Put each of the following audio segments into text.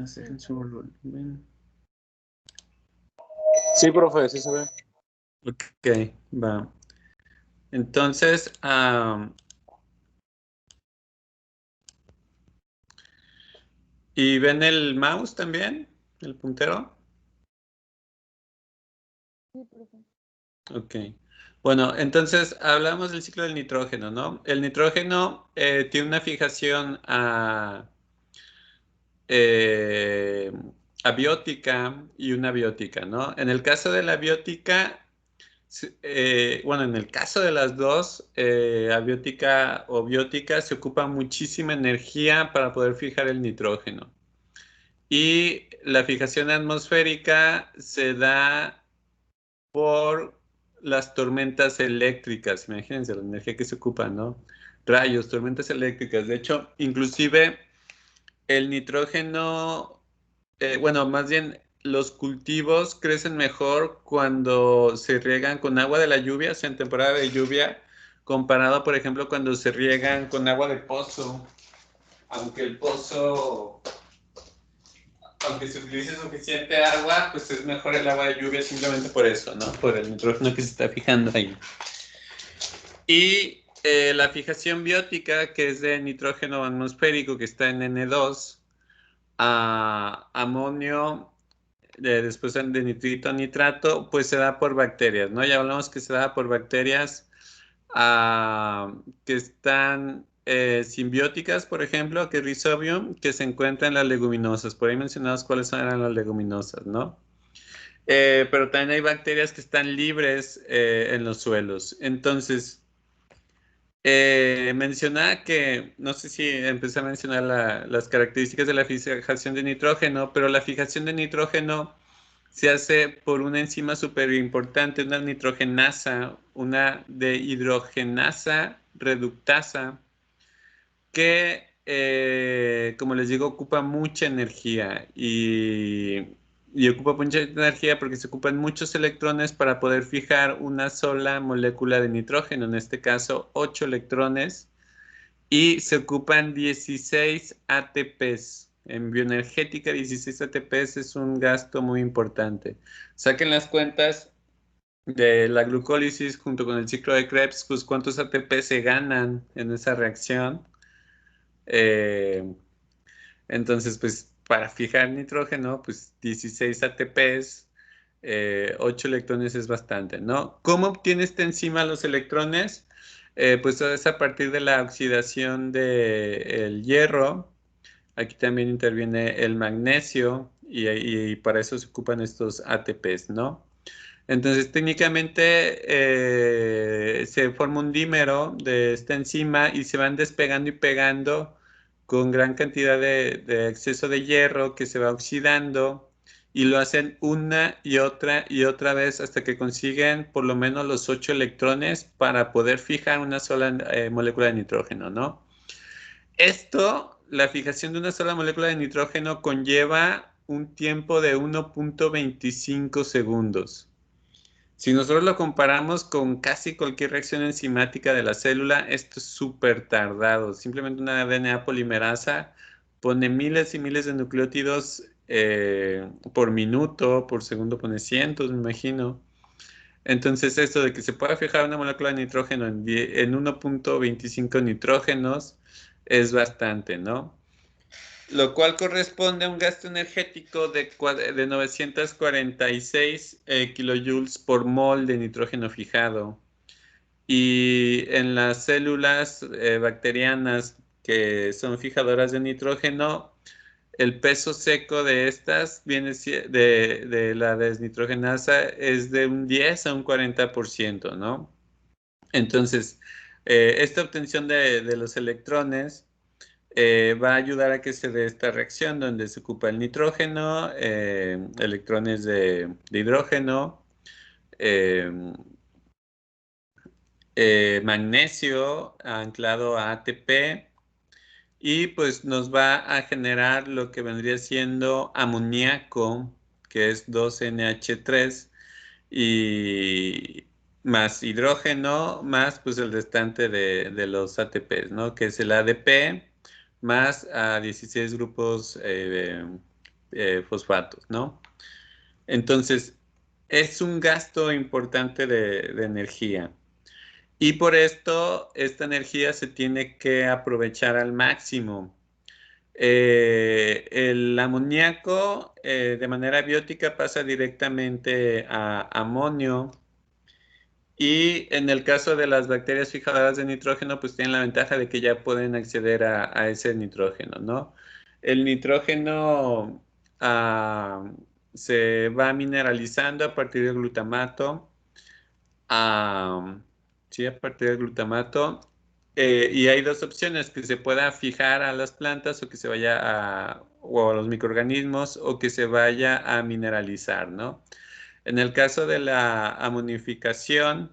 Hacer su volumen. Sí, profe, sí se ve. Ok, va. Entonces, ¿y ven el mouse también? ¿El puntero? Sí, profe. Ok. Bueno, entonces hablamos del ciclo del nitrógeno, ¿no? El nitrógeno tiene una fijación abiótica y una biótica, ¿no? En el caso de la biótica, bueno, en el caso de las dos, abiótica o biótica, se ocupa muchísima energía para poder fijar el nitrógeno. Y la fijación atmosférica se da por las tormentas eléctricas. Imagínense la energía que se ocupa, ¿no? Rayos, tormentas eléctricas. De hecho, inclusive el nitrógeno, bueno, más bien los cultivos crecen mejor cuando se riegan con agua de la lluvia, o sea, en temporada de lluvia, comparado, por ejemplo, cuando se riegan con agua de pozo. Aunque el pozo, aunque se utilice suficiente agua, pues es mejor el agua de lluvia simplemente por eso, ¿no? Por el nitrógeno que se está fijando ahí. Y la fijación biótica, que es de nitrógeno atmosférico, que está en N2, a amonio, después de nitrito, nitrato, pues se da por bacterias, ¿no? Ya hablamos que se da por bacterias que están simbióticas, por ejemplo, que Rhizobium, que se encuentra en las leguminosas. Por ahí mencionamos cuáles eran las leguminosas, ¿no? Pero también hay bacterias que están libres en los suelos. Entonces, mencionaba que, no sé si empecé a mencionar las características de la fijación de nitrógeno, pero la fijación de nitrógeno se hace por una enzima súper importante, una nitrogenasa, una dehidrogenasa reductasa, que, como les digo, ocupa mucha energía y ocupa mucha energía porque se ocupan muchos electrones para poder fijar una sola molécula de nitrógeno, en este caso 8 electrones, y se ocupan 16 ATPs. En bioenergética, 16 ATPs es un gasto muy importante. Saquen las cuentas de la glucólisis junto con el ciclo de Krebs, pues cuántos ATP se ganan en esa reacción. Entonces, pues para fijar nitrógeno, pues 16 ATPs, 8 electrones es bastante, ¿no? ¿Cómo obtiene esta enzima los electrones? Pues es a partir de la oxidación del hierro. Aquí también interviene el magnesio y para eso se ocupan estos ATPs, ¿no? Entonces, técnicamente se forma un dímero de esta enzima y se van despegando y pegando con gran cantidad de exceso de hierro que se va oxidando y lo hacen una y otra vez hasta que consiguen por lo menos los 8 electrones para poder fijar una sola molécula de nitrógeno, ¿no? Esto, la fijación de una sola molécula de nitrógeno conlleva un tiempo de 1.25 segundos. Si nosotros lo comparamos con casi cualquier reacción enzimática de la célula, esto es súper tardado. Simplemente una DNA polimerasa pone miles y miles de nucleótidos por minuto, por segundo pone cientos, me imagino. Entonces, esto de que se pueda fijar una molécula de nitrógeno en 1.25 nitrógenos es bastante, ¿no? Lo cual corresponde a un gasto energético de 946 kilojoules por mol de nitrógeno fijado. Y en las células bacterianas que son fijadoras de nitrógeno, el peso seco de estas de la desnitrogenasa es de un 10 a un 40%, ¿no? Entonces, esta obtención de los electrones va a ayudar a que se dé esta reacción donde se ocupa el nitrógeno, electrones de hidrógeno, eh, magnesio anclado a ATP y pues nos va a generar lo que vendría siendo amoníaco, que es 2NH3 y más hidrógeno, más pues el restante de los ATPs, ¿no? Que es el ADP más a 16 grupos fosfatos, ¿no? Entonces, es un gasto importante de energía. Y por esto, esta energía se tiene que aprovechar al máximo. El amoníaco de manera biótica pasa directamente a amonio y en el caso de las bacterias fijadoras de nitrógeno, pues tienen la ventaja de que ya pueden acceder a ese nitrógeno, ¿no? El nitrógeno ah, se va mineralizando a partir del glutamato. Ah, sí, a partir del glutamato. Y hay dos opciones, que se pueda fijar a las plantas o que se vaya o a los microorganismos o que se vaya a mineralizar, ¿no? En el caso de la amonificación,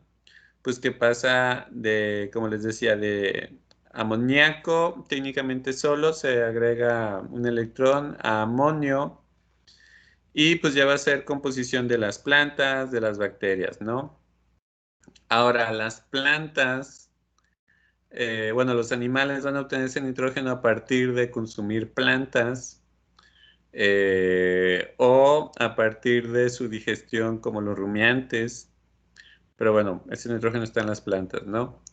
pues que pasa de, como les decía, de amoníaco, técnicamente solo se agrega un electrón a amonio y pues ya va a ser composición de las plantas, de las bacterias, ¿no? Ahora, las plantas, bueno, los animales van a obtener ese nitrógeno a partir de consumir plantas o a partir de su digestión como los rumiantes, pero bueno, ese nitrógeno está en las plantas, ¿no?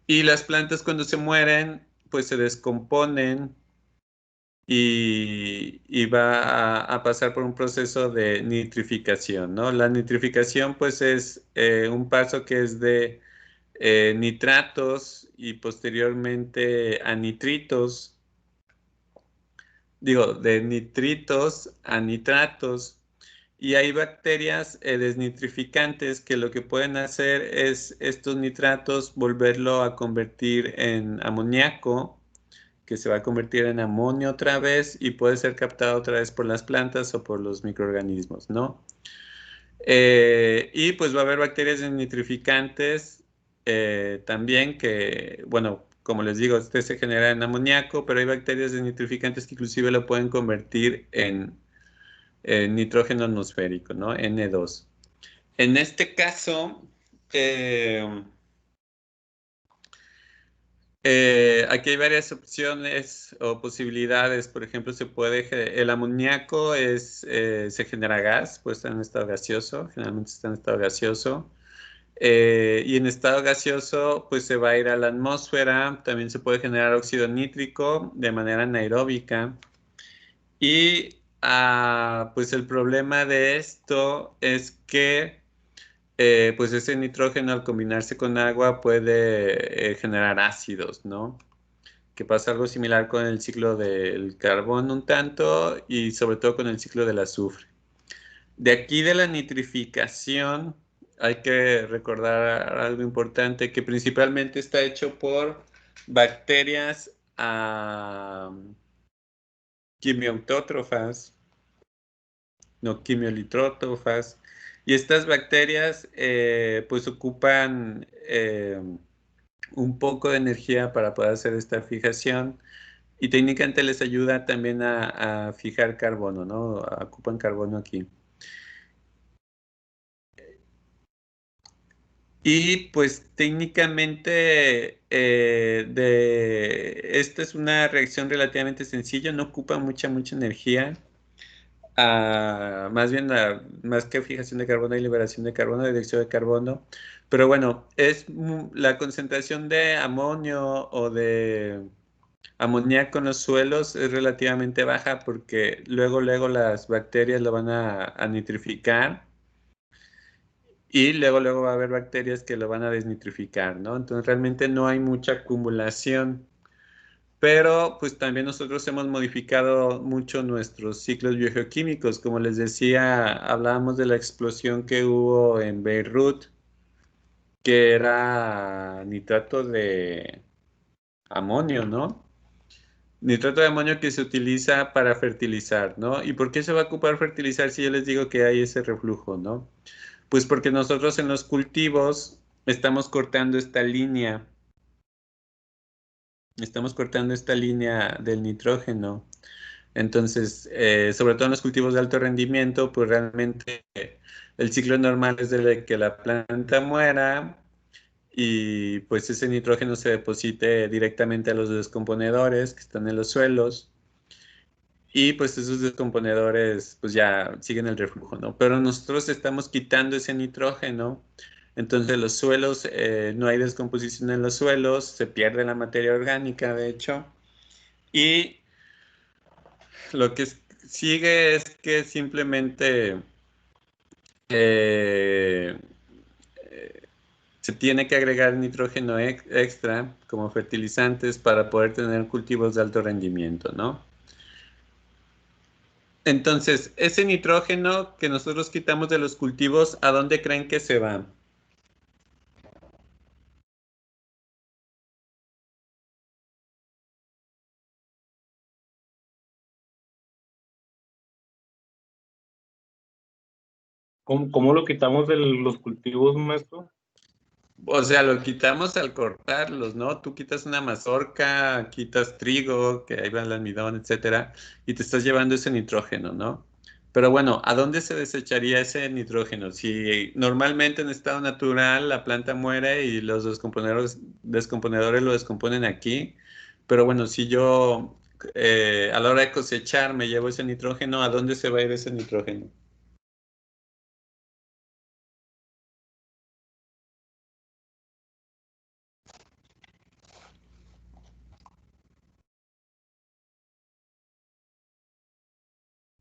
Y las plantas cuando se mueren, pues se descomponen y va a pasar por un proceso de nitrificación, ¿no? La nitrificación pues es un paso que es de nitratos y posteriormente a nitritos, digo, de nitritos a nitratos. Y hay bacterias desnitrificantes que lo que pueden hacer es estos nitratos volverlo a convertir en amoníaco, que se va a convertir en amonio otra vez y puede ser captado otra vez por las plantas o por los microorganismos, ¿no? Y pues va a haber bacterias nitrificantes también que, bueno, como les digo, este se genera en amoníaco, pero hay bacterias nitrificantes que inclusive lo pueden convertir en nitrógeno atmosférico, ¿no? N2. En este caso, eh, aquí hay varias opciones o posibilidades. Por ejemplo, el amoníaco se genera gas, pues está en estado gaseoso, generalmente está en estado gaseoso. Y en estado gaseoso, pues se va a ir a la atmósfera. También se puede generar óxido nítrico de manera anaeróbica. Y pues el problema de esto es que pues ese nitrógeno al combinarse con agua puede generar ácidos, ¿no? Que pasa algo similar con el ciclo del carbón un tanto y sobre todo con el ciclo del azufre. De aquí de la nitrificación hay que recordar algo importante que principalmente está hecho por bacterias quimiautótrofas, no quimiolitrótrofas. Y estas bacterias pues ocupan un poco de energía para poder hacer esta fijación y técnicamente les ayuda también a fijar carbono, ¿no? Ocupan carbono aquí. Y pues técnicamente esta es una reacción relativamente sencilla, no ocupa mucha energía. Más bien, más que fijación de carbono y liberación de carbono, de dióxido de carbono. Pero bueno, la concentración de amonio o de amoníaco en los suelos es relativamente baja porque luego las bacterias lo van a nitrificar y luego va a haber bacterias que lo van a desnitrificar, ¿no? Entonces realmente no hay mucha acumulación. Pero pues también nosotros hemos modificado mucho nuestros ciclos biogeoquímicos. Como les decía, hablábamos de la explosión que hubo en Beirut, que era nitrato de amonio, ¿no? Nitrato de amonio que se utiliza para fertilizar, ¿no? ¿Y por qué se va a ocupar fertilizar si yo les digo que hay ese reflujo, ¿no? Pues porque nosotros en los cultivos estamos cortando esta línea del nitrógeno. Entonces, sobre todo en los cultivos de alto rendimiento, pues realmente el ciclo normal es de que la planta muera y pues ese nitrógeno se deposite directamente a los descomponedores que están en los suelos y pues esos descomponedores pues ya siguen el reflujo, ¿no? Pero nosotros estamos quitando ese nitrógeno, entonces los suelos, no hay descomposición en los suelos, se pierde la materia orgánica, de hecho, y lo que sigue es que simplemente eh, se tiene que agregar nitrógeno extra como fertilizantes para poder tener cultivos de alto rendimiento, ¿no? Entonces, ese nitrógeno que nosotros quitamos de los cultivos, ¿a dónde creen que se va? ¿Cómo lo quitamos de los cultivos, maestro? O sea, lo quitamos al cortarlos, ¿no? Tú quitas una mazorca, quitas trigo, que ahí va el almidón, etcétera, y te estás llevando ese nitrógeno, ¿no? Pero bueno, ¿a dónde se desecharía ese nitrógeno? Si normalmente en estado natural la planta muere y los descomponedores lo descomponen aquí, pero bueno, si yo a la hora de cosechar me llevo ese nitrógeno, ¿a dónde se va a ir ese nitrógeno?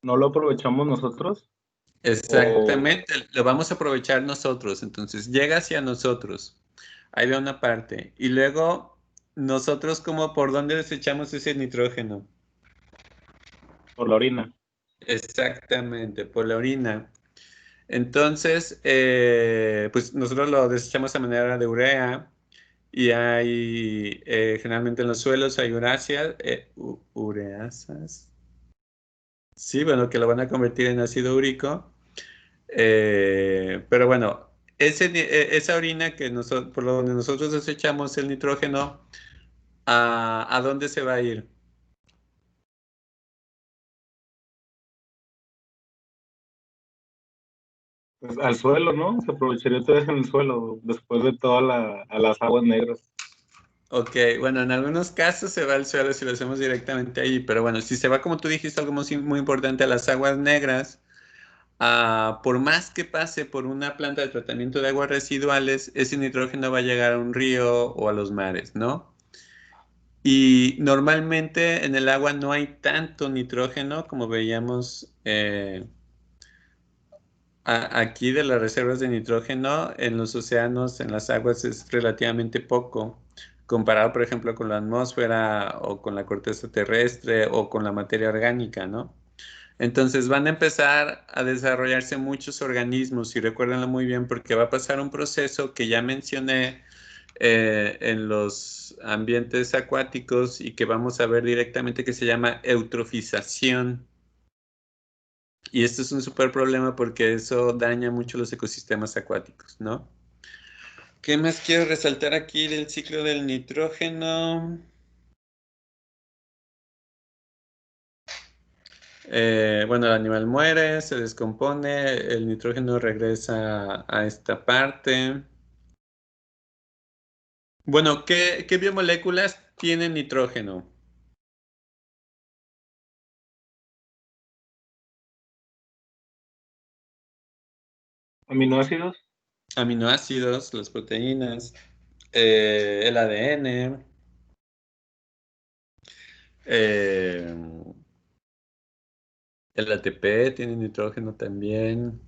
¿No lo aprovechamos nosotros? O Exactamente, lo vamos a aprovechar nosotros, entonces llega hacia nosotros, ahí va una parte, y luego nosotros como por dónde desechamos ese nitrógeno, por la orina? exactamente, por la orina. Entonces, pues nosotros lo desechamos a manera de urea y hay, generalmente en los suelos hay ureasias, ureasas, sí, bueno, que lo van a convertir en ácido úrico. Pero bueno, esa orina que por donde nosotros desechamos el nitrógeno, ¿a dónde se va a ir? Pues al suelo, ¿no? Se aprovecharía otra vez en el suelo después de todas a las aguas negras. Ok, bueno, en algunos casos se va al suelo si lo hacemos directamente ahí, pero bueno, si se va, como tú dijiste, algo muy importante a las aguas negras, por más que pase por una planta de tratamiento de aguas residuales, ese nitrógeno va a llegar a un río o a los mares, ¿no? Y normalmente en el agua no hay tanto nitrógeno como veíamos aquí de las reservas de nitrógeno en los océanos, en las aguas es relativamente poco, comparado por ejemplo con la atmósfera o con la corteza terrestre o con la materia orgánica, ¿no? Entonces van a empezar a desarrollarse muchos organismos y recuérdenlo muy bien porque va a pasar un proceso que ya mencioné en los ambientes acuáticos y que vamos a ver directamente que se llama eutrofización. Y esto es un súper problema porque eso daña mucho los ecosistemas acuáticos, ¿no? ¿Qué más quiero resaltar aquí del ciclo del nitrógeno? Bueno, el animal muere, se descompone, el nitrógeno regresa a esta parte. Bueno, ¿qué biomoléculas tienen nitrógeno? Aminoácidos. Aminoácidos, las proteínas, el ADN, eh, el ATP tiene nitrógeno también.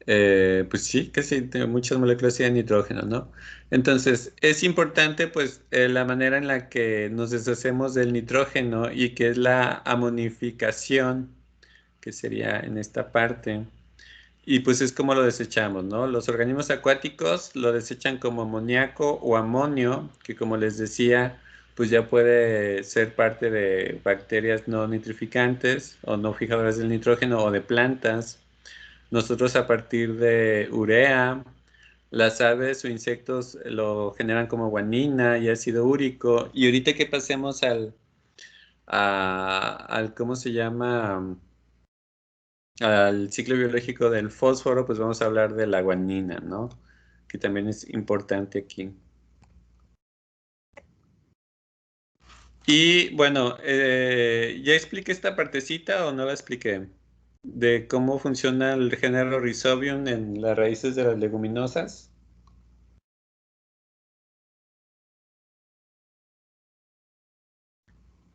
Pues sí, casi muchas moléculas tienen nitrógeno, ¿no? Entonces, es importante, pues, la manera en la que nos deshacemos del nitrógeno y que es la amonificación, que sería en esta parte. Y pues es como lo desechamos, ¿no? Los organismos acuáticos lo desechan como amoníaco o amonio, que como les decía, pues ya puede ser parte de bacterias no nitrificantes o no fijadoras del nitrógeno o de plantas. Nosotros a partir de urea, las aves o insectos lo generan como guanina y ácido úrico. Y ahorita que pasemos al ¿cómo se llama? Al ciclo biológico del fósforo, pues vamos a hablar de la guanina, ¿no? que también es importante aquí. Y bueno, ¿ya expliqué esta partecita o no la expliqué? De cómo funciona el género Rhizobium en las raíces de las leguminosas.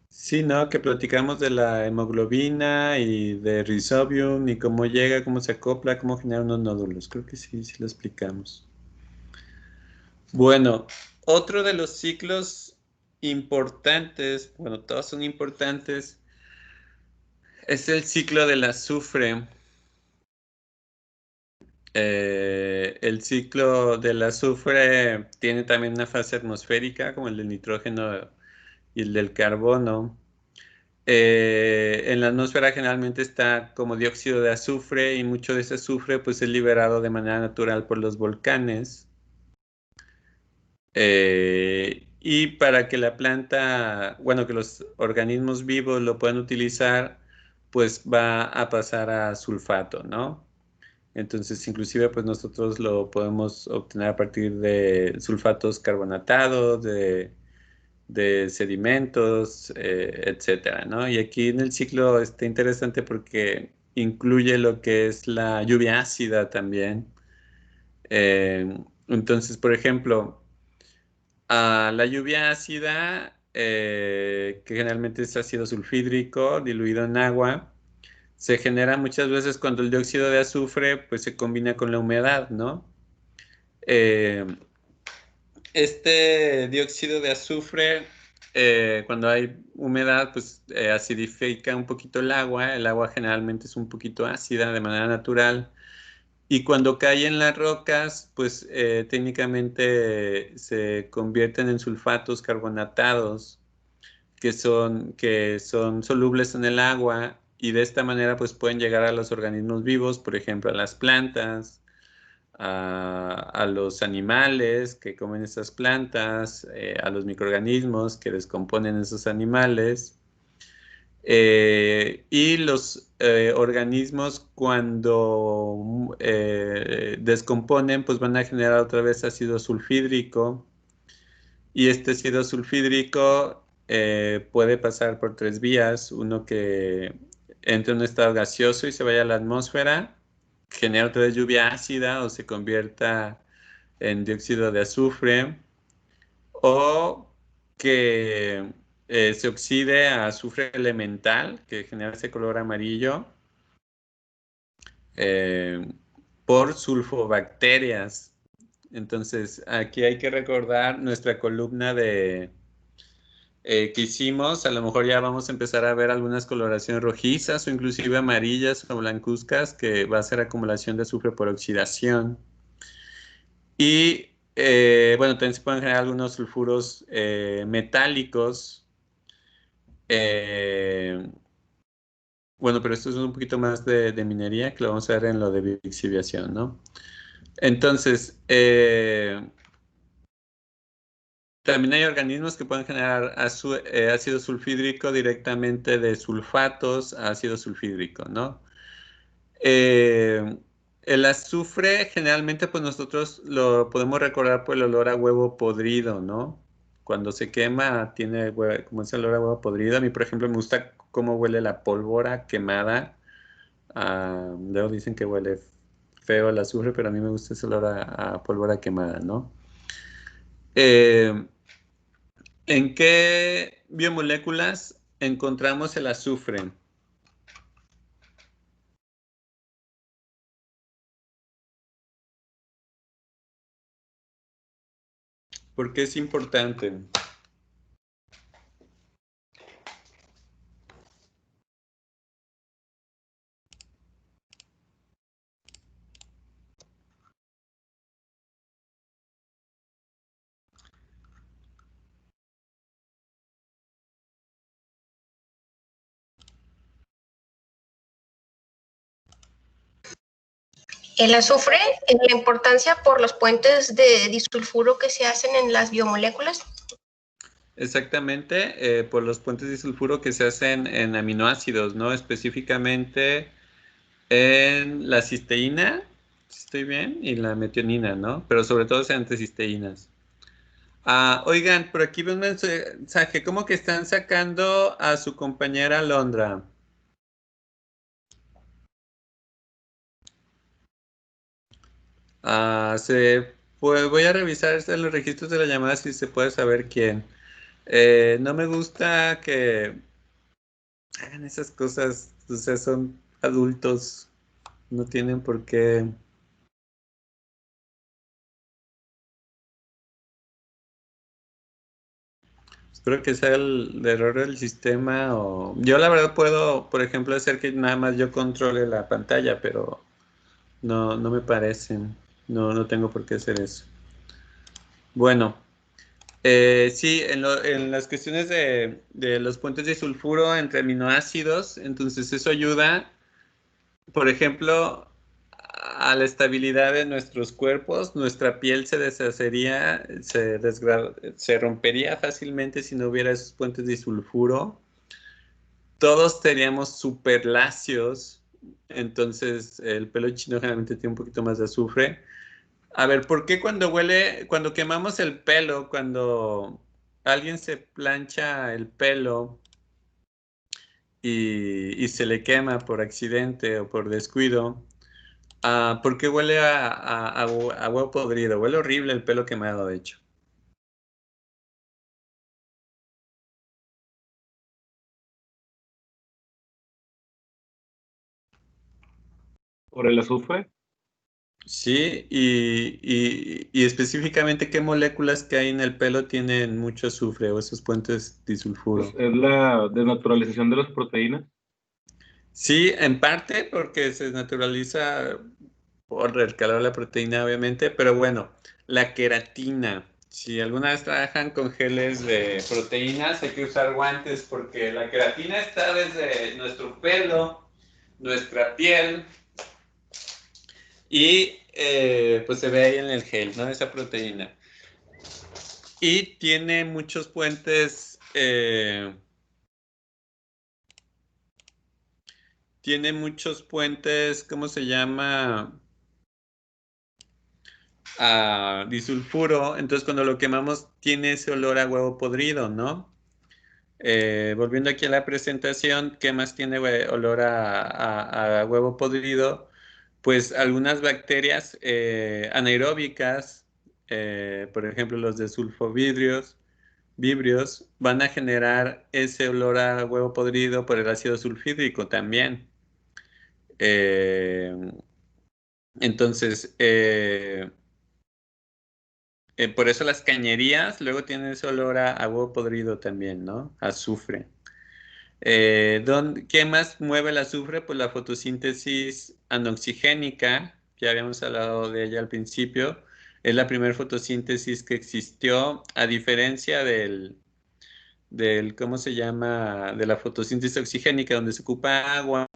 Sí, ¿no? Que platicamos de la hemoglobina y de Rhizobium y cómo llega, cómo se acopla, cómo genera unos nódulos. Creo que sí, sí lo explicamos. Bueno, otro de los ciclos importantes, bueno, todos son importantes, es el ciclo del azufre. El ciclo del azufre tiene también una fase atmosférica, como el del nitrógeno y el del carbono. En la atmósfera generalmente está como dióxido de azufre y mucho de ese azufre pues es liberado de manera natural por los volcanes. Y para que la planta, bueno, que los organismos vivos lo puedan utilizar, pues va a pasar a sulfato, ¿no? Entonces, inclusive, pues nosotros lo podemos obtener a partir de sulfatos carbonatados, de sedimentos, etcétera, ¿no? Y aquí en el ciclo está interesante porque incluye lo que es la lluvia ácida también. Entonces, por ejemplo, la lluvia ácida, que generalmente es ácido sulfídrico diluido en agua, se genera muchas veces cuando el dióxido de azufre pues se combina con la humedad, ¿no? Eh, este dióxido de azufre, cuando hay humedad, pues acidifica un poquito el agua. El agua generalmente es un poquito ácida de manera natural. Y cuando cae en las rocas, pues técnicamente se convierten en sulfatos carbonatados que son solubles en el agua y de esta manera pues pueden llegar a los organismos vivos, por ejemplo a las plantas, a los animales que comen esas plantas, a los microorganismos que descomponen esos animales. Y los organismos cuando descomponen, pues van a generar otra vez ácido sulfídrico. Y este ácido sulfídrico puede pasar por tres vías. Uno que entre en un estado gaseoso y se vaya a la atmósfera, genera otra vez lluvia ácida o se convierta en dióxido de azufre, o que se oxide a azufre elemental, que genera ese color amarillo, eh, por sulfobacterias. Entonces, aquí hay que recordar nuestra columna que hicimos. A lo mejor ya vamos a empezar a ver algunas coloraciones rojizas o inclusive amarillas o blancuzcas, que va a ser acumulación de azufre por oxidación. Y bueno, también se pueden generar algunos sulfuros metálicos. eh, bueno, pero esto es un poquito más de minería, que lo vamos a ver en lo de lixiviación, ¿no? Entonces, también hay organismos que pueden generar ácido sulfídrico directamente de sulfatos a ácido sulfídrico, ¿no? Eh, el azufre generalmente pues nosotros lo podemos recordar por el olor a huevo podrido, ¿no? Cuando se quema tiene como ese olor a huevo podrido. A mí, por ejemplo, me gusta cómo huele la pólvora quemada. Luego dicen que huele feo el azufre, pero a mí me gusta ese olor a pólvora quemada, ¿no? Eh, ¿En qué biomoléculas encontramos el azufre? ¿Por qué es importante? El azufre, la importancia por los puentes de disulfuro que se hacen en las biomoléculas. Exactamente, por los puentes disulfuro que se hacen en aminoácidos, ¿no? Específicamente en la cisteína, Estoy bien, y la metionina, ¿no? Pero sobre todo sean anticisteínas. Oigan, por aquí veo un mensaje, ¿cómo que están sacando a su compañera Londra? Pues voy a revisar en los registros de la llamada si se puede saber quién. No me gusta que hagan esas cosas, o sea, son adultos, no tienen por qué. Espero que sea el error del sistema o yo la verdad puedo, por ejemplo, hacer que nada más yo controle la pantalla, pero no me parecen. No tengo por qué hacer eso. Bueno, sí, en las cuestiones de los puentes de sulfuro entre aminoácidos, entonces eso ayuda, por ejemplo, a la estabilidad de nuestros cuerpos. Nuestra piel se deshacería, se rompería fácilmente si no hubiera esos puentes de sulfuro. Todos seríamos súper lacios, entonces el pelo chino generalmente tiene un poquito más de azufre. A ver, ¿por qué cuando quemamos el pelo, cuando alguien se plancha el pelo y se le quema por accidente o por descuido, ¿por qué huele a huevo podrido? Huele horrible el pelo quemado, de hecho. Por el azufre, Sí, y específicamente qué moléculas que hay en el pelo tienen mucho azufre o esos puentes pues disulfuro. es la desnaturalización de las proteínas. Sí, en parte porque se naturaliza por el calor de la proteína, obviamente, pero bueno, la queratina. Si alguna vez trabajan con geles de proteínas, hay que usar guantes porque la queratina está desde nuestro pelo, nuestra piel y pues se ve ahí en el gel, ¿no? Esa proteína. Y tiene muchos puentes, ¿cómo se llama? Disulfuro, entonces cuando lo quemamos tiene ese olor a huevo podrido, ¿no? Volviendo aquí a la presentación, ¿qué más tiene olor a huevo podrido? Pues algunas bacterias anaeróbicas, por ejemplo los de vibrios, van a generar ese olor a huevo podrido por el ácido sulfídrico también. Eh, entonces, por eso las cañerías luego tienen ese olor a huevo podrido también, ¿no? Azufre. ¿Qué más mueve el azufre? Pues la fotosíntesis anoxigénica, ya habíamos hablado de ella al principio, es la primera fotosíntesis que existió, a diferencia ¿cómo se llama? De la fotosíntesis oxigénica, donde se ocupa agua.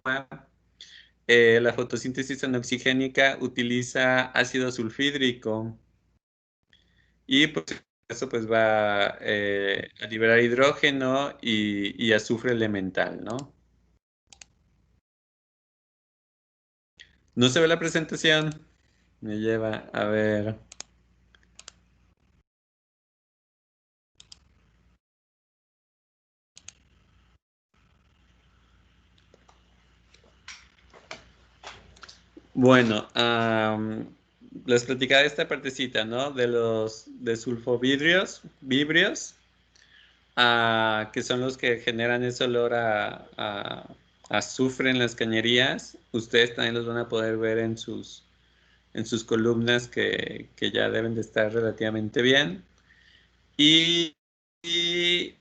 La fotosíntesis anoxigénica utiliza ácido sulfídrico y pues eso pues va a liberar hidrógeno y azufre elemental, ¿no? No se ve la presentación. Me lleva a ver. Bueno, les platicaba esta partecita, ¿no? De los de vibrios, que son los que generan ese olor a azufre en las cañerías. Ustedes también los van a poder ver en sus columnas que ya deben de estar relativamente bien. Y, y,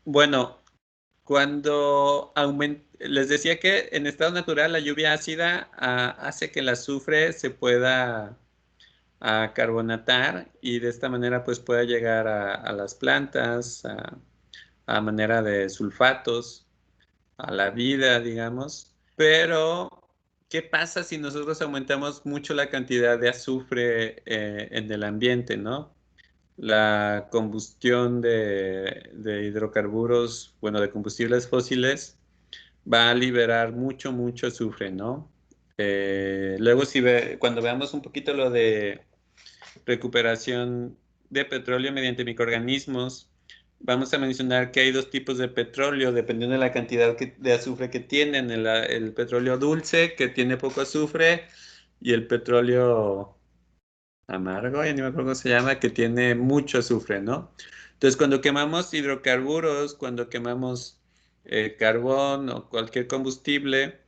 bueno, les decía que en estado natural la lluvia ácida hace que el azufre se pueda carbonatar y de esta manera pues pueda llegar a las plantas a manera de sulfatos, a la vida, digamos. Pero, ¿qué pasa si nosotros aumentamos mucho la cantidad de azufre en el ambiente, ¿no? La combustión de hidrocarburos, bueno, de combustibles fósiles, va a liberar mucho azufre, ¿no? Luego, cuando veamos un poquito lo de recuperación de petróleo mediante microorganismos, vamos a mencionar que hay dos tipos de petróleo, dependiendo de la cantidad de azufre que tienen. El petróleo dulce, que tiene poco azufre, y el petróleo amargo, ya ni me acuerdo cómo se llama, que tiene mucho azufre, ¿no? Entonces, cuando quemamos hidrocarburos, cuando quemamos carbón o cualquier combustible,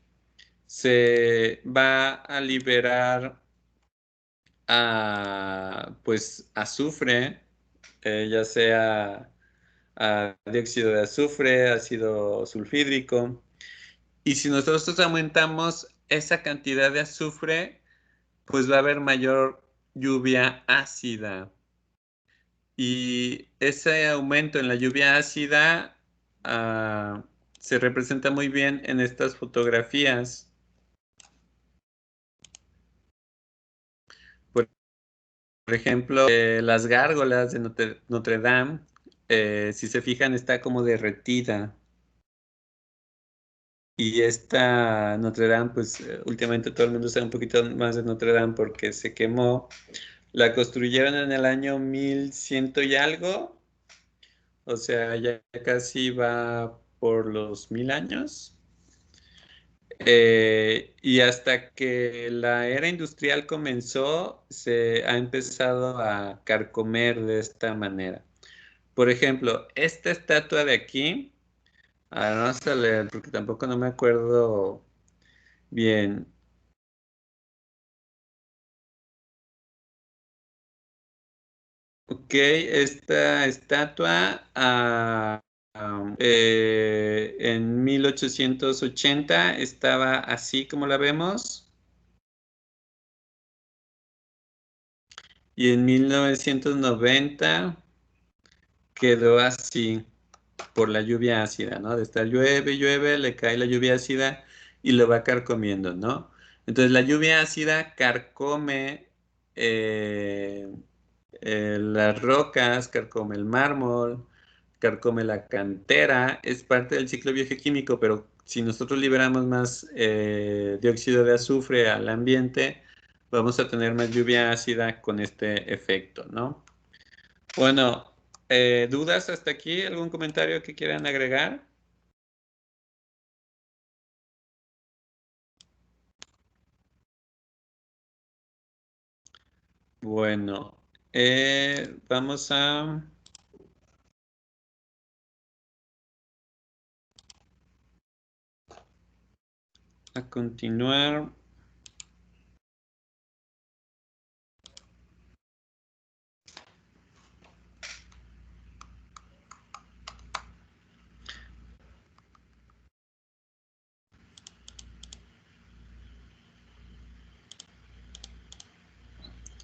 se va a liberar pues azufre, ya sea dióxido de azufre, ácido sulfídrico. Y si nosotros aumentamos esa cantidad de azufre, pues va a haber mayor lluvia ácida. Y ese aumento en la lluvia ácida se representa muy bien en estas fotografías. Por ejemplo, las gárgolas de Notre Dame, si se fijan, está como derretida. Y esta Notre Dame, pues últimamente todo el mundo sabe un poquito más de Notre Dame porque se quemó. La construyeron en el año 1100 y algo, o sea, ya casi va por los 1000 años. Y hasta que la era industrial comenzó, se ha empezado a carcomer de esta manera. Por ejemplo, esta estatua de aquí, vamos a leer porque tampoco no me acuerdo bien. Ok, esta estatua en 1880 estaba así como la vemos, y en 1990 quedó así por la lluvia ácida, ¿no? De estar llueve, llueve, le cae la lluvia ácida y lo va carcomiendo, ¿no? Entonces la lluvia ácida carcome las rocas, carcome el mármol, carcome la cantera, es parte del ciclo biogeoquímico, pero si nosotros liberamos más dióxido de azufre al ambiente, vamos a tener más lluvia ácida con este efecto, ¿no? Bueno, ¿dudas hasta aquí? ¿Algún comentario que quieran agregar? Bueno, vamos a continuar.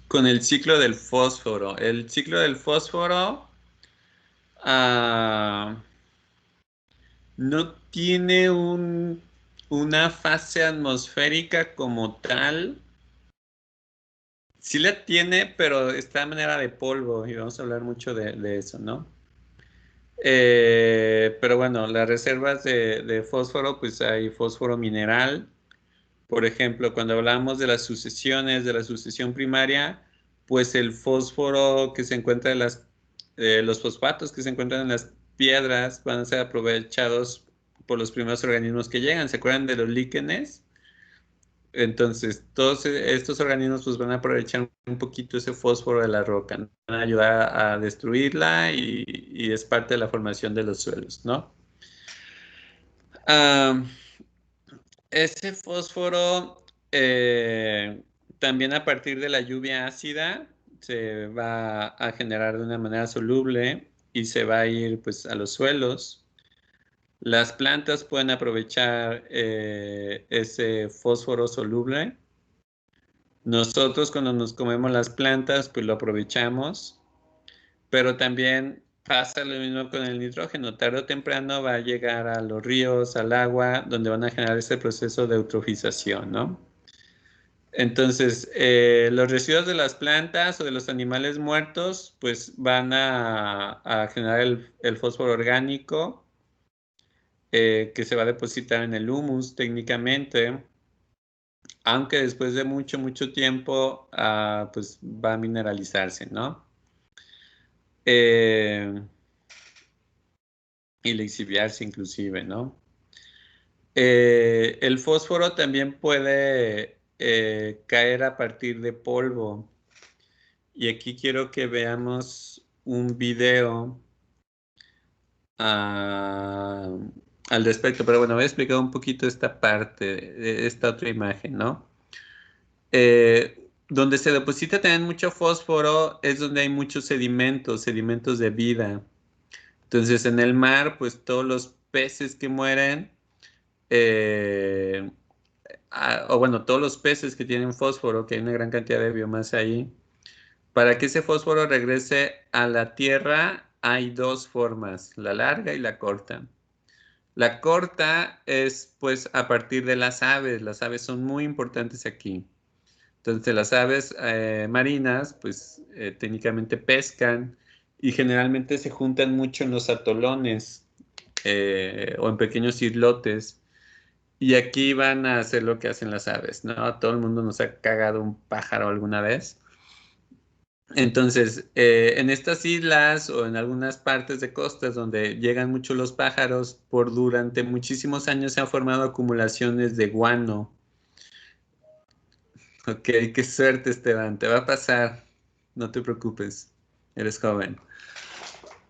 Con el ciclo del fósforo. El ciclo del fósforo no tiene una fase atmosférica como tal. Sí la tiene, pero está de manera de polvo y vamos a hablar mucho de eso, ¿no? Pero bueno, las reservas de fósforo, pues hay fósforo mineral. Por ejemplo, cuando hablamos de las sucesiones, de la sucesión primaria, pues el fósforo que se encuentra en los fosfatos que se encuentran en las piedras van a ser aprovechados por los primeros organismos que llegan. ¿Se acuerdan de los líquenes? Entonces, todos estos organismos pues van a aprovechar un poquito ese fósforo de la roca, ¿no? Van a ayudar a destruirla y es parte de la formación de los suelos, ¿no? Ah, ese fósforo también a partir de la lluvia ácida se va a generar de una manera soluble y se va a ir pues a los suelos. Las plantas pueden aprovechar ese fósforo soluble. Nosotros cuando nos comemos las plantas pues lo aprovechamos, pero también pasa lo mismo con el nitrógeno. Tarde o temprano va a llegar a los ríos, al agua, donde van a generar ese proceso de eutrofización, ¿no? Entonces, los residuos de las plantas o de los animales muertos, pues van a generar el fósforo orgánico que se va a depositar en el humus técnicamente. aunque después de mucho tiempo, pues va a mineralizarse, ¿no? Y lixiviarse inclusive, ¿no? El fósforo también puede caer a partir de polvo. Y aquí quiero que veamos un video al respecto. Pero bueno, voy a explicar un poquito esta parte, esta otra imagen, ¿no? Donde se deposita también mucho fósforo es donde hay muchos sedimentos, sedimentos de vida. Entonces en el mar, pues todos los peces que mueren, o bueno, todos los peces que tienen fósforo, que hay una gran cantidad de biomasa ahí, para que ese fósforo regrese a la tierra hay dos formas, la larga y la corta. La corta es pues a partir de las aves son muy importantes aquí. Entonces las aves marinas pues técnicamente pescan y generalmente se juntan mucho en los atolones o en pequeños islotes y aquí van a hacer lo que hacen las aves, ¿no? Todo el mundo nos ha cagado un pájaro alguna vez. Entonces, en estas islas o en algunas partes de costas donde llegan mucho los pájaros, por durante muchísimos años se han formado acumulaciones de guano. Ok, qué suerte, Esteban, te va a pasar. No te preocupes, eres joven.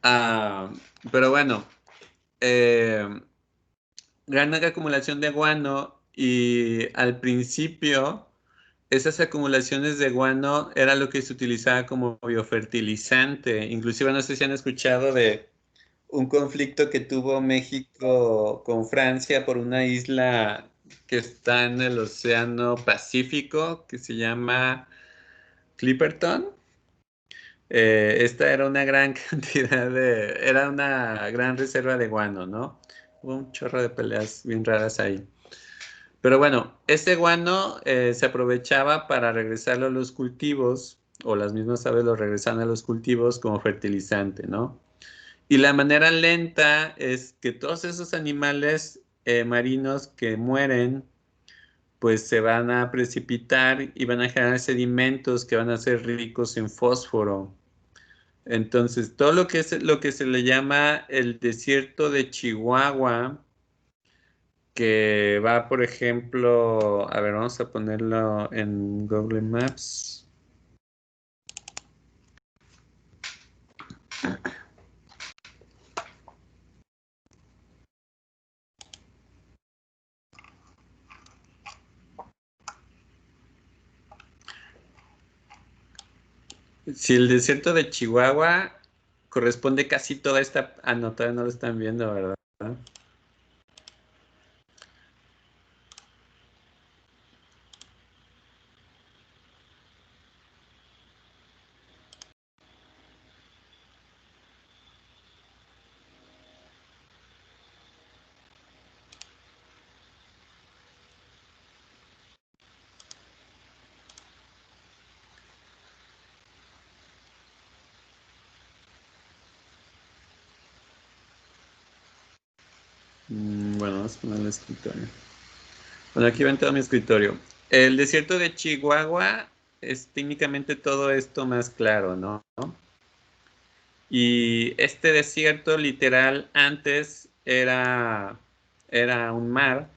Ah, pero bueno, eh, gran acumulación de guano y al principio esas acumulaciones de guano era lo que se utilizaba como biofertilizante. Inclusive no sé si han escuchado de un conflicto que tuvo México con Francia por una isla que está en el Océano Pacífico que se llama Clipperton. Esta era una gran era una gran reserva de guano, ¿no? Hubo un chorro de peleas bien raras ahí. Pero bueno, este guano se aprovechaba para regresarlo a los cultivos, o las mismas aves lo regresan a los cultivos como fertilizante, ¿no? Y la manera lenta es que todos esos animales marinos que mueren, pues se van a precipitar y van a generar sedimentos que van a ser ricos en fósforo. Entonces, todo lo que se le llama el desierto de Chihuahua, que va, por ejemplo, a ver, vamos a ponerlo en Google Maps. Si el desierto de Chihuahua corresponde casi toda esta... Ah, no, todavía no lo están viendo, ¿verdad? Bueno, vamos a poner el escritorio. Bueno, aquí ven todo mi escritorio. El desierto de Chihuahua es técnicamente todo esto más claro, ¿no? Y este desierto literal antes era un mar.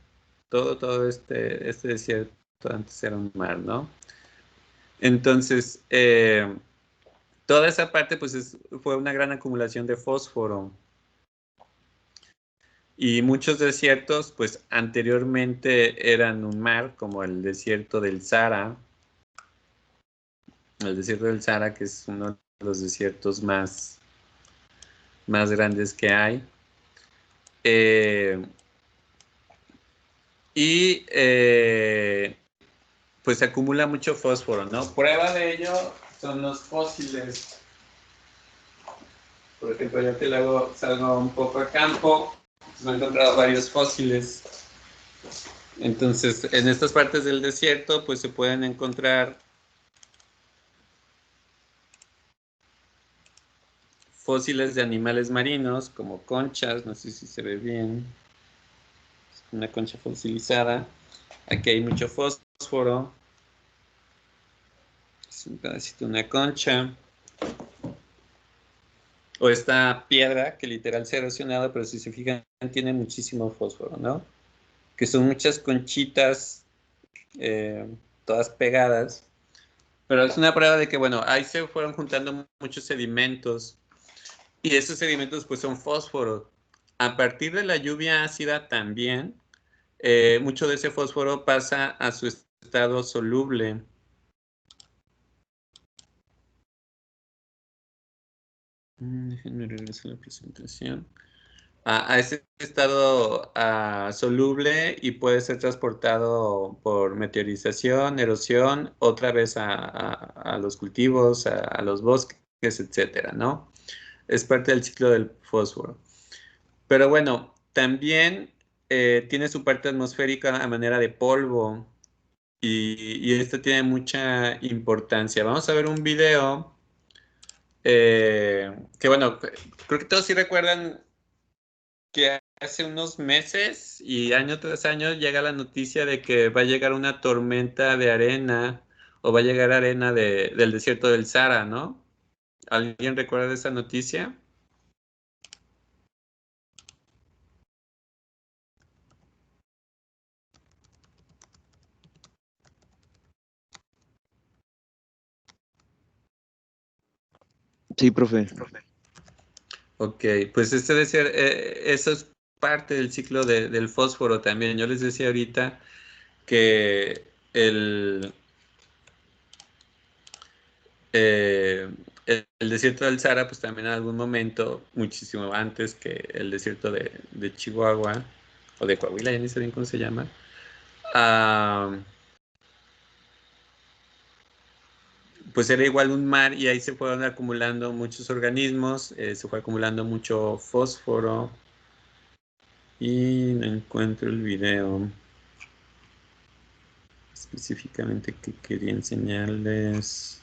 Todo este desierto antes era un mar, ¿no? Entonces, toda esa parte pues fue una gran acumulación de fósforo. Y muchos desiertos pues anteriormente eran un mar, como el desierto del Sahara. El desierto del Sahara, que es uno de los desiertos más grandes que hay. Y pues se acumula mucho fósforo, ¿no? Prueba de ello son los fósiles. Por ejemplo, yo que luego salgo un poco a campo, me he encontrado varios fósiles. Entonces, en estas partes del desierto, pues se pueden encontrar fósiles de animales marinos, como conchas, no sé si se ve bien, una concha fosilizada. Aquí hay mucho fósforo. fósforo. Es un pedacito de una concha. O esta piedra que literal se ha erosionado, pero si se fijan tiene muchísimo fósforo, ¿no? Que son muchas conchitas todas pegadas. Pero es una prueba de que, bueno, ahí se fueron juntando muchos sedimentos y esos sedimentos pues son fósforo. A partir de la lluvia ácida también, mucho de ese fósforo pasa a su estado soluble. Déjenme regresar a la presentación. A ese estado soluble y puede ser transportado por meteorización, erosión, otra vez a los cultivos, a los bosques, etcétera, ¿no? Es parte del ciclo del fósforo. Pero bueno, también tiene su parte atmosférica a manera de polvo y esto tiene mucha importancia. Vamos a ver un video que bueno, creo que todos sí recuerdan que hace unos meses y año tras año llega la noticia de que va a llegar una tormenta de arena o va a llegar arena del desierto del Sahara, ¿no? ¿Alguien recuerda de esa noticia? Sí, profe. Ok, pues eso es parte del ciclo del fósforo también. Yo les decía ahorita que eh, el desierto del Sahara, pues también en algún momento, muchísimo antes que el desierto de Chihuahua, o de Coahuila, ya ni sé bien cómo se llama, pues era igual un mar y ahí se fueron acumulando muchos organismos, se fue acumulando mucho fósforo y no encuentro el video específicamente que quería enseñarles.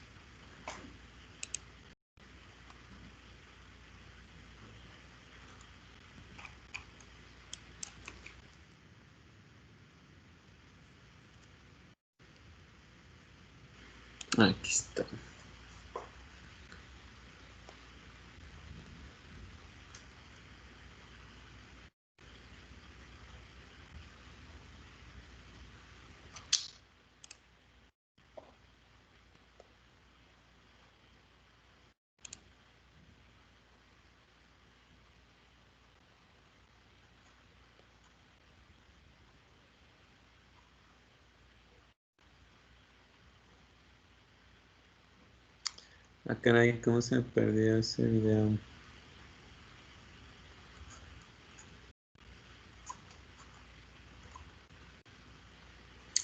Aquí está. Ah, caray, ¿cómo se me perdió ese video?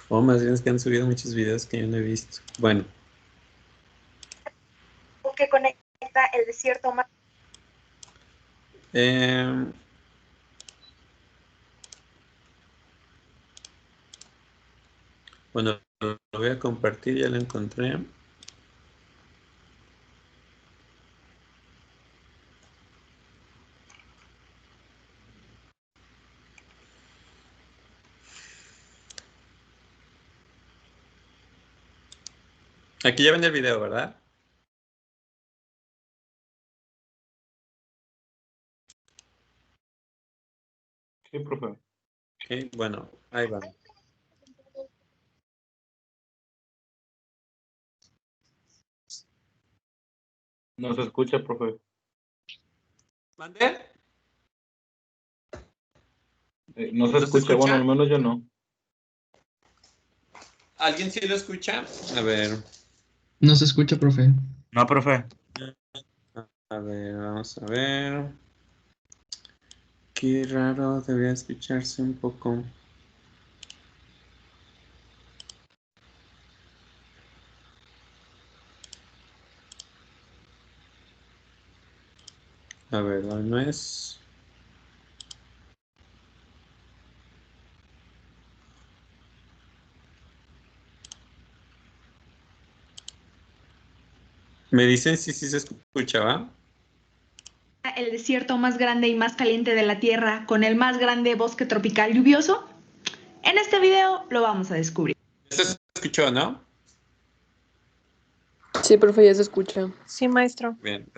O más bien es que han subido muchos videos que yo no he visto. Bueno. Que conecta el desierto más. Bueno, lo voy a compartir, ya lo encontré. Aquí ya ven el video, ¿verdad? Sí, profe. Ok, bueno, ahí va. No se escucha, profe. ¿Mande? No se ¿No se escucha, bueno, escucha? al menos yo no. ¿Alguien sí lo escucha? A ver. No se escucha, profe. No, profe. A ver, vamos a ver. Qué raro, debería escucharse un poco. A ver, no es. Me dicen si sí se escucha, ¿va? El desierto más grande y más caliente de la Tierra, con el más grande bosque tropical lluvioso. En este video lo vamos a descubrir. ¿Se escuchó, no? Sí, profe, ya se escucha. Sí, maestro. Bien,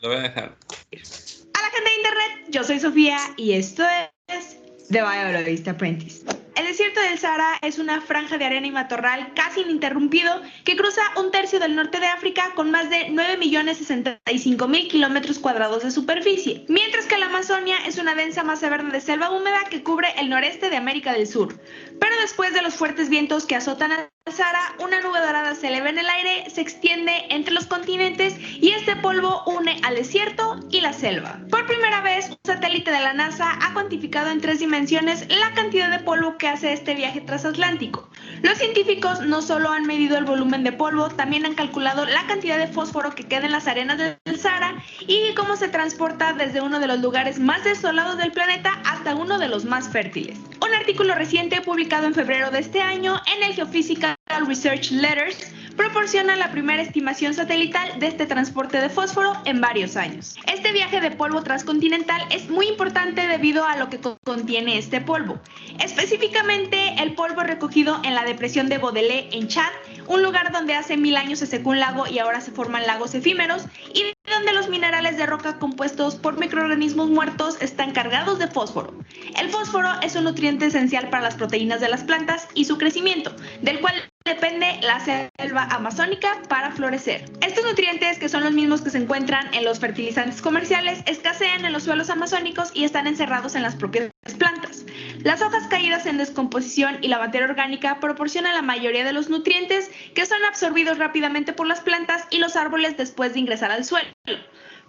lo voy a dejar. A la gente de internet, yo soy Sofía y esto es The Biologist Apprentice. El desierto del Sahara es una franja de arena y matorral casi ininterrumpido que cruza un tercio del norte de África con más de 9.065.000 kilómetros cuadrados de superficie, mientras que la Amazonia es una densa masa verde de selva húmeda que cubre el noreste de América del Sur. Pero después de los fuertes vientos que azotan al Sahara, una nube dorada se eleva en el aire, se extiende entre los continentes y este polvo une al desierto y la selva. Por primera vez, un satélite de la NASA ha cuantificado en 3 dimensiones la cantidad de polvo que hace este viaje transatlántico. Los científicos no solo han medido el volumen de polvo, también han calculado la cantidad de fósforo que queda en las arenas del Sahara y cómo se transporta desde uno de los lugares más desolados del planeta hasta uno de los más fértiles. Un artículo reciente publicado en febrero de este año en el Geophysical Research Letters proporciona la primera estimación satelital de este transporte de fósforo en varios años. Este viaje de polvo transcontinental es muy importante debido a lo que contiene este polvo. Específicamente, el polvo recogido en la depresión de Baudelaire en Chad, un lugar donde hace 1000 años se secó un lago y ahora se forman lagos efímeros, y donde los minerales de roca compuestos por microorganismos muertos están cargados de fósforo. El fósforo es un nutriente esencial para las proteínas de las plantas y su crecimiento, del cual depende la selva amazónica para florecer. Estos nutrientes, que son los mismos que se encuentran en los fertilizantes comerciales, escasean en los suelos amazónicos y están encerrados en las propias plantas. Las hojas caídas en descomposición y la materia orgánica proporcionan la mayoría de los nutrientes que son absorbidos rápidamente por las plantas y los árboles después de ingresar al suelo.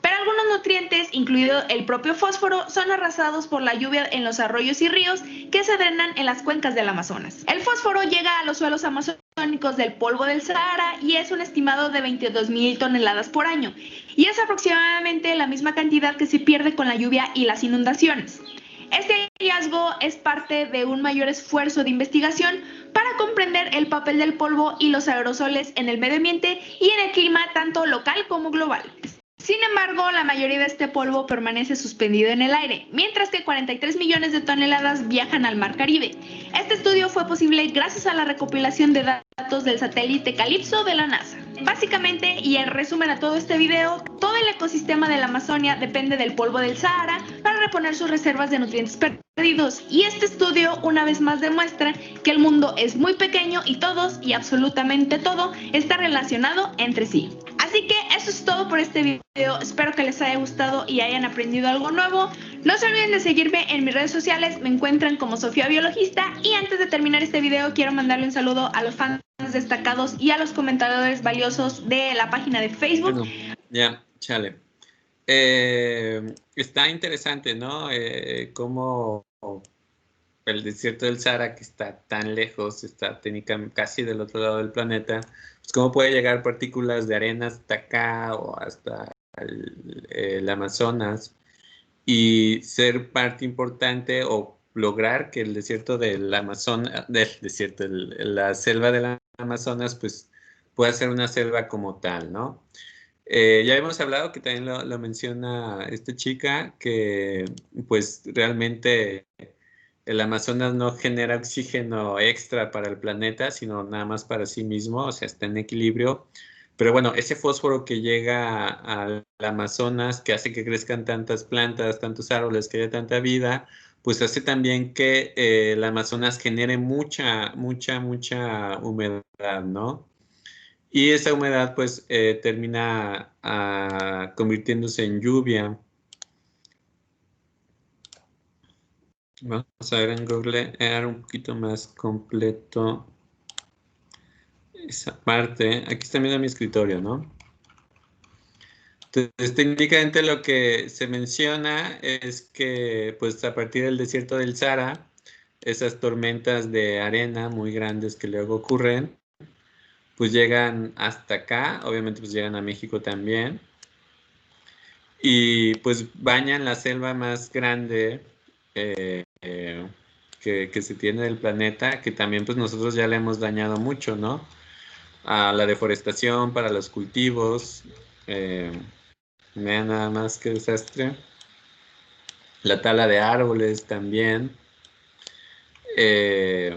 Pero algunos nutrientes, incluido el propio fósforo, son arrasados por la lluvia en los arroyos y ríos que se drenan en las cuencas del Amazonas. El fósforo llega a los suelos amazónicos del polvo del Sahara y es un estimado de 22.000 toneladas por año, y es aproximadamente la misma cantidad que se pierde con la lluvia y las inundaciones. Este hallazgo es parte de un mayor esfuerzo de investigación para comprender el papel del polvo y los aerosoles en el medio ambiente y en el clima tanto local como global. Sin embargo, la mayoría de este polvo permanece suspendido en el aire, mientras que 43 millones de toneladas viajan al Mar Caribe. Este estudio fue posible gracias a la recopilación de datos del satélite Calypso de la NASA. Básicamente, y en resumen a todo este video, todo el ecosistema de la Amazonia depende del polvo del Sahara para reponer sus reservas de nutrientes perdidos. Y este estudio una vez más demuestra que el mundo es muy pequeño y todos y absolutamente todo está relacionado entre sí. Así que eso es todo por este video, espero que les haya gustado y hayan aprendido algo nuevo. No se olviden de seguirme en mis redes sociales, me encuentran como Sofía Biologista, y antes de terminar este video quiero mandarle un saludo a los fans destacados y a los comentadores valiosos de la página de Facebook. Bueno, ya, chale. Está interesante, ¿no? Cómo el desierto del Sahara, que está tan lejos, está técnicamente casi del otro lado del planeta, pues cómo puede llegar partículas de arena hasta acá o hasta el Amazonas y ser parte importante o lograr que el desierto del Amazonas, la selva del Amazonas, pues pueda ser una selva como tal, ¿no? Ya hemos hablado, que también lo menciona esta chica, que pues realmente el Amazonas no genera oxígeno extra para el planeta, sino nada más para sí mismo, o sea, está en equilibrio. Pero bueno, ese fósforo que llega al Amazonas, que hace que crezcan tantas plantas, tantos árboles, que haya tanta vida, pues hace también que el Amazonas genere mucha humedad, ¿no? Y esa humedad pues termina convirtiéndose en lluvia. Vamos a ver en Google, era un poquito más completo esa parte. Aquí está viendo mi escritorio, ¿no? Entonces, técnicamente lo que se menciona es que, pues, a partir del desierto del Sahara, esas tormentas de arena muy grandes que luego ocurren, pues llegan hasta acá, obviamente pues llegan a México también, y pues bañan la selva más grande que se tiene del planeta, que también pues nosotros ya le hemos dañado mucho, ¿no? A la deforestación para los cultivos, vean nada más qué desastre. La tala de árboles también. Qué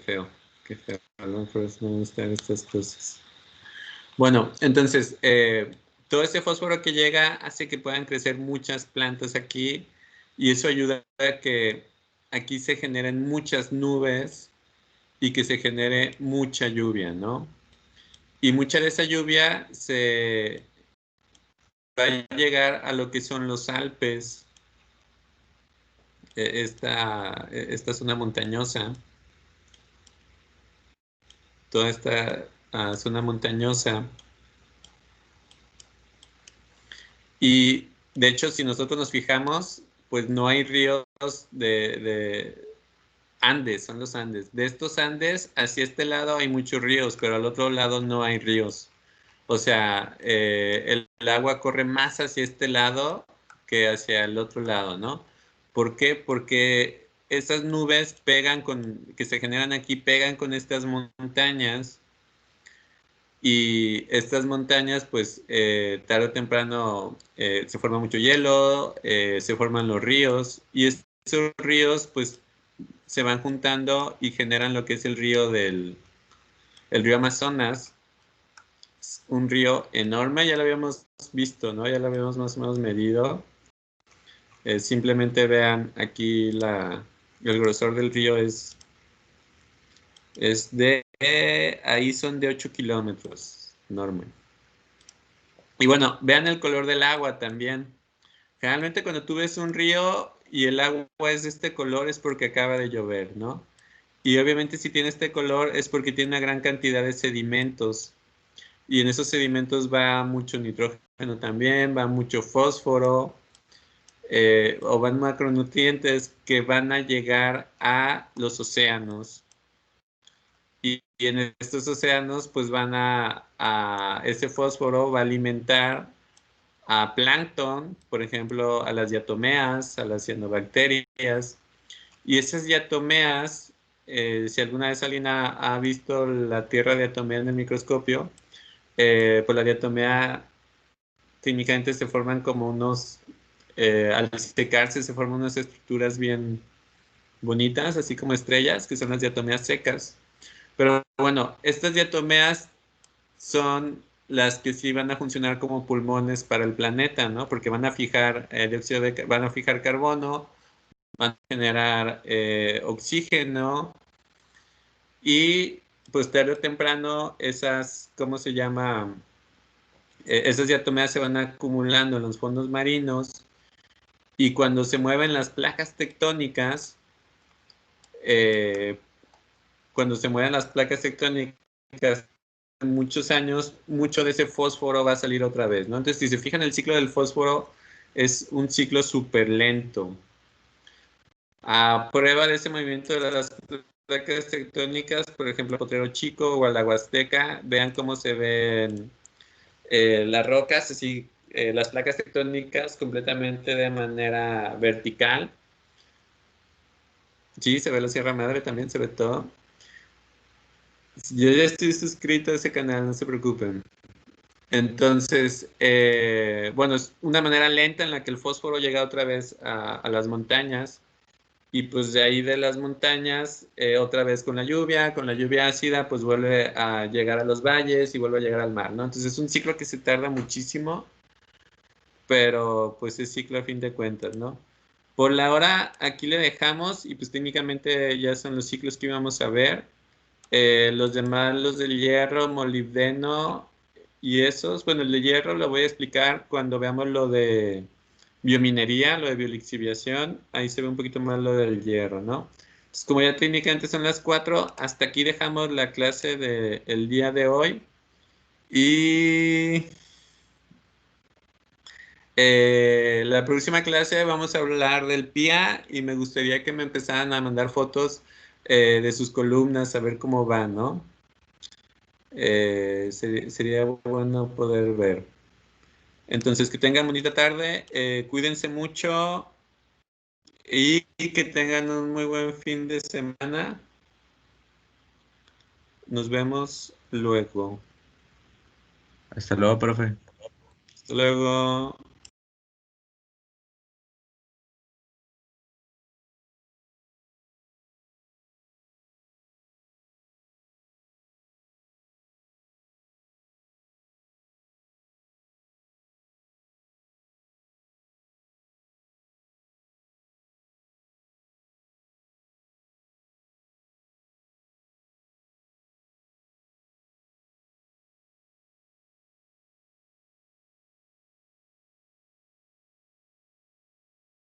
feo Qué feo, ¿no? Por eso no me gustan estas cosas. Bueno, entonces, todo ese fósforo que llega hace que puedan crecer muchas plantas aquí y eso ayuda a que aquí se generen muchas nubes y que se genere mucha lluvia, ¿no? Y mucha de esa lluvia se va a llegar a lo que son los Alpes, esta zona montañosa, toda esta zona montañosa. Y de hecho, si nosotros nos fijamos, pues no hay ríos de Andes, son los Andes. De estos Andes, hacia este lado hay muchos ríos, pero al otro lado no hay ríos. O sea, el agua corre más hacia este lado que hacia el otro lado, ¿no? ¿Por qué? Porque esas nubes que se generan aquí, pegan con estas montañas y estas montañas, pues tarde o temprano se forma mucho hielo, se forman los ríos y esos ríos, pues se van juntando y generan lo que es el río el río Amazonas, un río enorme, ya lo habíamos visto, ¿no? Ya lo habíamos más o menos medido. Simplemente vean aquí el grosor del río es ahí son de 8 kilómetros, enorme. Y bueno, vean el color del agua también. Generalmente cuando tú ves un río y el agua es de este color es porque acaba de llover, ¿no? Y obviamente si tiene este color es porque tiene una gran cantidad de sedimentos. Y en esos sedimentos va mucho nitrógeno también, va mucho fósforo, o van macronutrientes que van a llegar a los océanos. Y en estos océanos, pues ese fósforo va a alimentar a plancton, por ejemplo, a las diatomeas, a las cianobacterias. Y esas diatomeas, si alguna vez alguien ha visto la tierra diatomea en el microscopio, pues la diatomea técnicamente se forman como al secarse se forman unas estructuras bien bonitas, así como estrellas, que son las diatomeas secas. Pero bueno, estas diatomeas son las que sí van a funcionar como pulmones para el planeta, ¿no? Porque van a fijar van a fijar carbono, van a generar oxígeno y pues tarde o temprano ¿cómo se llama? Esas diatomeas se van acumulando en los fondos marinos y cuando se mueven las placas tectónicas, en muchos años, mucho de ese fósforo va a salir otra vez, ¿no? Entonces, si se fijan, el ciclo del fósforo es un ciclo súper lento. A prueba de ese movimiento de las placas tectónicas, por ejemplo, Potrero Chico o la Huasteca, vean cómo se ven las rocas, así, las placas tectónicas completamente de manera vertical. Sí, se ve la Sierra Madre también, se ve todo. Yo ya estoy suscrito a ese canal, no se preocupen. Entonces, bueno, es una manera lenta en la que el fósforo llega otra vez a las montañas y pues de ahí de las montañas, otra vez con la lluvia ácida, pues vuelve a llegar a los valles y vuelve a llegar al mar, ¿no? Entonces es un ciclo que se tarda muchísimo, pero pues es ciclo a fin de cuentas, ¿no? Por la hora aquí le dejamos y pues técnicamente ya son los ciclos que íbamos a ver. Los demás, los del hierro, molibdeno y esos, bueno, el de hierro lo voy a explicar cuando veamos lo de biominería, lo de biolixiviación, ahí se ve un poquito más lo del hierro, ¿no? Entonces, como ya técnicamente son las 4, hasta aquí dejamos la clase del día de hoy y la próxima clase vamos a hablar del PIA y me gustaría que me empezaran a mandar fotos de sus columnas, a ver cómo van, ¿no? Sería bueno poder ver. Entonces, que tengan bonita tarde, cuídense mucho y que tengan un muy buen fin de semana. Nos vemos luego. Hasta luego, profe. Hasta luego.